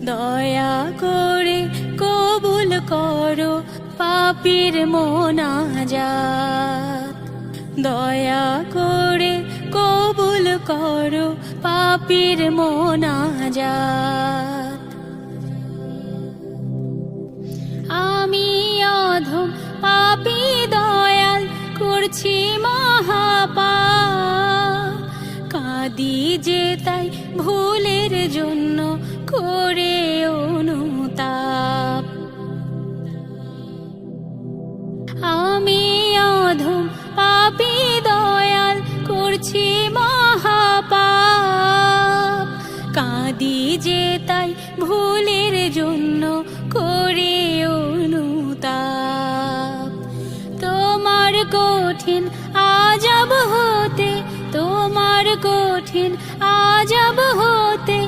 দয়া করে কবুল করো পাপীর মোনাজাত। দয়া করে কবুল করো পাপীর মোনাজাত। আমি অধম পাপী দয়াল করছি মহাপাপ, কাঁদি যে তাই ভুলের জন্য করে অনুতাপ। আমি অধম পাপী দয়াল করছি মহাপাপ, কাঁদি যে তাই ভুলের জন্য করে অনুতাপ। তোমার কঠিন আযাব হতে, তোমার কঠিন আযাব হতে